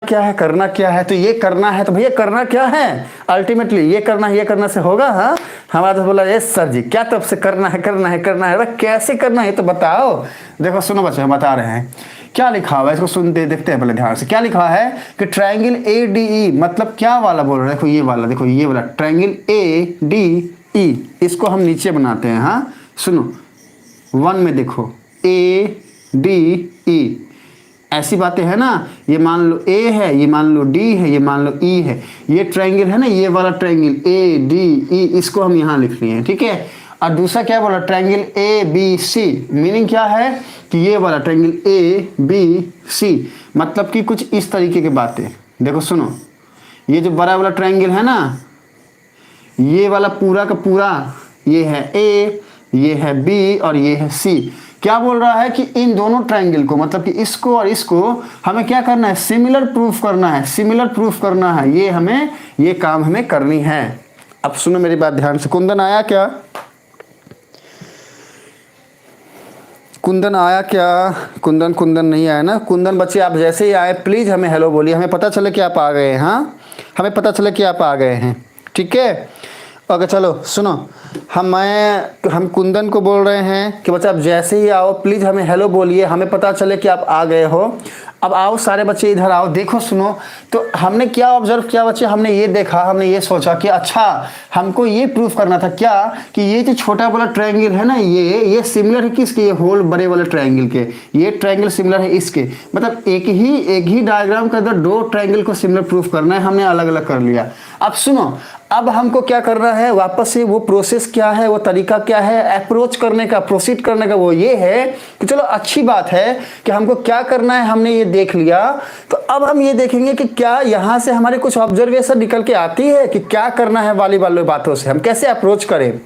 क्या है, करना क्या है, तो ये करना है, तो भैया करना क्या है, अल्टीमेटली ये करना से होगा। हाँ, हमारा तो बोला ये सर जी क्या तब से करना है करना है करना है, कैसे करना है तो बताओ। देखो सुनो बच्चे, हम बता रहे हैं क्या लिखा हुआ है, इसको सुनते देखते हैं पहले ध्यान से। क्या लिखा है कि ट्रायंगल ADE, मतलब क्या वाला बोल रहे हैं, देखो ये वाला, देखो ये वाला ट्रायंगल ADE, इसको हम नीचे बनाते हैं। हाँ सुनो, 1 में देखो ADE, ऐसी बातें है ना, ये मान लो A है, ये मान लो D है, ये मान लो E है, ये ट्रायंगल है ना, ये वाला ट्रायंगल ADE, इसको हम यहाँ लिख लिए हैं, ठीक है। और दूसरा क्या बोला, ट्रायंगल ABC, मीनिंग क्या है कि ये वाला ट्रायंगल ABC, मतलब कि कुछ इस तरीके की बातें। देखो सुनो, ये जो बड़ा वाला ट्रायंगल है ना, ये वाला पूरा का पूरा, ये है A, ये है B और ये है C। क्या बोल रहा है कि इन दोनों ट्रायंगल को, मतलब कि इसको और इसको हमें क्या करना है, सिमिलर प्रूफ करना है, सिमिलर प्रूफ करना है, ये काम हमें करनी है। अब सुनो मेरी बात ध्यान से। कुंदन आया क्या, कुंदन आया क्या, कुंदन नहीं आया ना। कुंदन बच्चे आप जैसे ही आए प्लीज़ हमें हेलो बोलिए, हमें पता चले कि आप आ गए हैं। हाँ, हमें पता चले कि आप आ गए हैं, ठीक है। ओके चलो सुनो, हम कुंदन को बोल रहे हैं कि बच्चा आप जैसे ही आओ प्लीज़ हमें हेलो बोलिए, हमें पता चले कि आप आ गए हो। अब आओ सारे बच्चे इधर आओ। देखो सुनो, तो हमने क्या ऑब्जर्व किया बच्चे, हमने ये देखा, हमने ये सोचा कि अच्छा हमको ये प्रूफ करना था क्या कि ये जो छोटा वाला ट्रायंगल है ना, ये सिमिलर है किसके, ये होल बड़े वाले ट्रायंगल के, ये ट्रायंगल सिमिलर है इसके। मतलब एक ही डायग्राम के अंदर दो ट्रायंगल को सिमिलर प्रूफ करना है, हमने अलग अलग कर लिया। अब सुनो, अब हमको क्या करना है, वापस से वो प्रोसेस क्या है, वो तरीका क्या है अप्रोच करने का, प्रोसीड करने का, वो ये है कि चलो अच्छी बात है कि हमको क्या करना है, हमने ये देख लिया। तो अब हम ये देखेंगे कि क्या यहाँ से हमारे कुछ ऑब्जर्वेशन निकल के आती है कि क्या करना है वाली बातों से हम कैसे अप्रोच करें।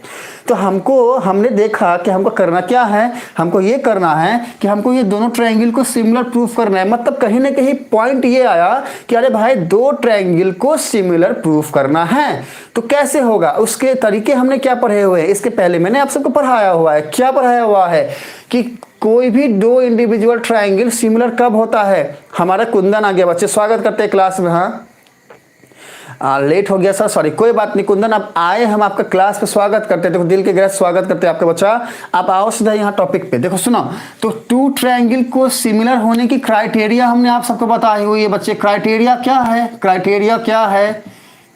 तो हमने देखा कि हमको करना क्या है, हमको ये करना है कि हमको ये दोनों ट्रायंगल को सिमिलर प्रूफ करना है। मतलब कहीं ना कहीं पॉइंट ये आया कि अरे भाई दो ट्रायंगल को सिमिलर प्रूफ करना है, तो कैसे होगा, उसके तरीके हमने क्या पढ़े हुए हैं। इसके पहले मैंने आप सबको पढ़ाया हुआ है, क्या पढ़ाया हुआ है कि कोई भी दो इंडिविजुअल ट्रायंगल सिमिलर कब होता है। हमारा कुंदन आ गया बच्चे, स्वागत करते हैं क्लास में। हाँ लेट हो गया सर, सॉरी, कोई बात नहीं। कुंदन आप आए, हम आपका क्लास पे स्वागत करते हैं, देखो दिल के गहरे स्वागत करते हैं आपका बच्चा। आप आओ सीधा यहाँ टॉपिक पे। देखो सुनो, तो टू ट्रायंगल को सिमिलर होने की क्राइटेरिया हमने आप सबको बताई हुई है बच्चे। क्राइटेरिया क्या है, क्राइटेरिया क्या है,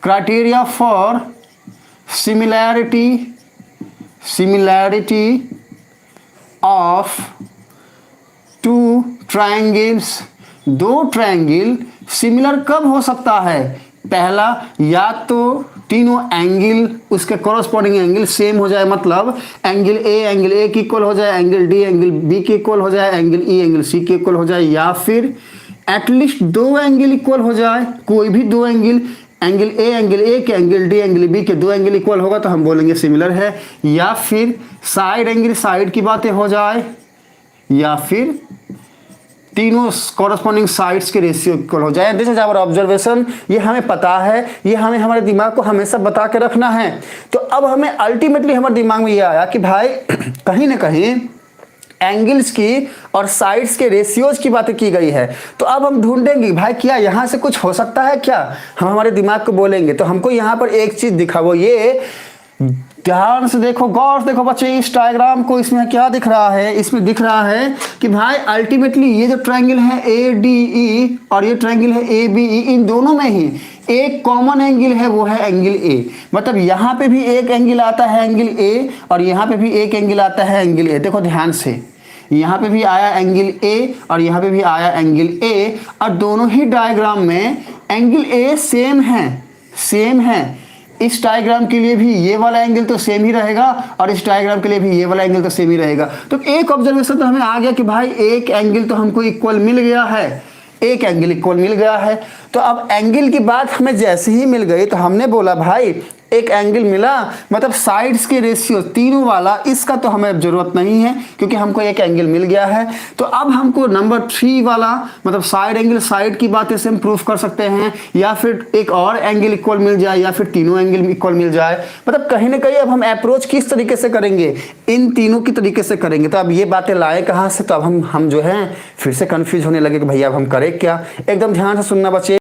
criteria for similarity of two triangles. दो ट्रायंगल सिमिलर कब हो सकता है, पहला या तो तीनों एंगल उसके कॉरस्पॉन्डिंग एंगल सेम हो जाए, मतलब एंगल ए की इक्वल हो जाए, एंगल डी एंगल बी के इक्वल हो जाए, एंगल ई एंगल सी के इक्वल हो जाए, या फिर एटलीस्ट दो एंगल इक्वल हो जाए, कोई भी दो एंगल एंगल ए के एंगल डी एंगल बी के दो एंगल इक्वल होगा तो हम बोलेंगे सिमिलर है, या फिर साइड एंगल साइड की बातें हो जाए, या फिर तीनों कॉरस्पॉन्डिंग साइड्स के रेशियो इक्वल हो जाए। दिस इज आवर ऑब्जर्वेशन, ये हमें पता है, ये हमें हमारे दिमाग को हमेशा बता के रखना है। तो अब हमें अल्टीमेटली हमारे दिमाग में ये आया कि भाई कहीं ना कहीं एंगल्स की और साइड्स के रेशियोज की बातें की गई है। तो अब हम ढूंढेंगे भाई क्या यहाँ से कुछ हो सकता है क्या, हम हमारे दिमाग को बोलेंगे। तो हमको यहाँ पर एक चीज दिखा, वो ये, ध्यान से देखो, गौर से देखो बच्चे इस डायग्राम को, इसमें क्या दिख रहा है, इसमें दिख रहा है कि भाई अल्टीमेटली ये जो ट्रायंगल है ADE और ये ट्रायंगल है ABE, इन दोनों में ही एक कॉमन एंगल है, वो है एंगल A। मतलब यहाँ पे भी एक एंगल आता है एंगल A और यहाँ पे भी एक एंगल आता है एंगल A। देखो ध्यान से, यहाँ पे भी आया एंगल A और यहाँ पे भी आया एंगल A, और दोनों ही डायग्राम में एंगल A सेम है। इस डायग्राम के लिए भी ये वाला एंगल तो सेम ही रहेगा और इस डायग्राम के लिए भी ये वाला एंगल तो सेम ही रहेगा। तो एक ऑब्जर्वेशन तो हमें आ गया कि भाई एक एंगल तो हमको इक्वल मिल गया है, एक एंगल इक्वल मिल गया है। तो अब एंगल की बात हमें जैसे ही मिल गई तो हमने बोला भाई एक एंगल मिला, मतलब साइड्स के रेशियो तीनों वाला, इसका तो हमें जरूरत नहीं है क्योंकि हमको एक एंगल मिल गया है। तो अब हमको नंबर 3 वाला, मतलब साइड एंगल साइड की बातें से हम प्रूफ कर सकते हैं, या फिर एक और एंगल इक्वल मिल जाए, या फिर तीनों एंगल इक्वल मिल जाए। मतलब कहीं ना कहीं अब हम अप्रोच किस तरीके से करेंगे, इन तीनों की तरीके से करेंगे। तो अब ये बातें लाए कहाँ से, तो अब हम जो है फिर से कंफ्यूज होने लगे कि भैया अब हम करें क्या। एकदम ध्यान से सुनना बच्चे।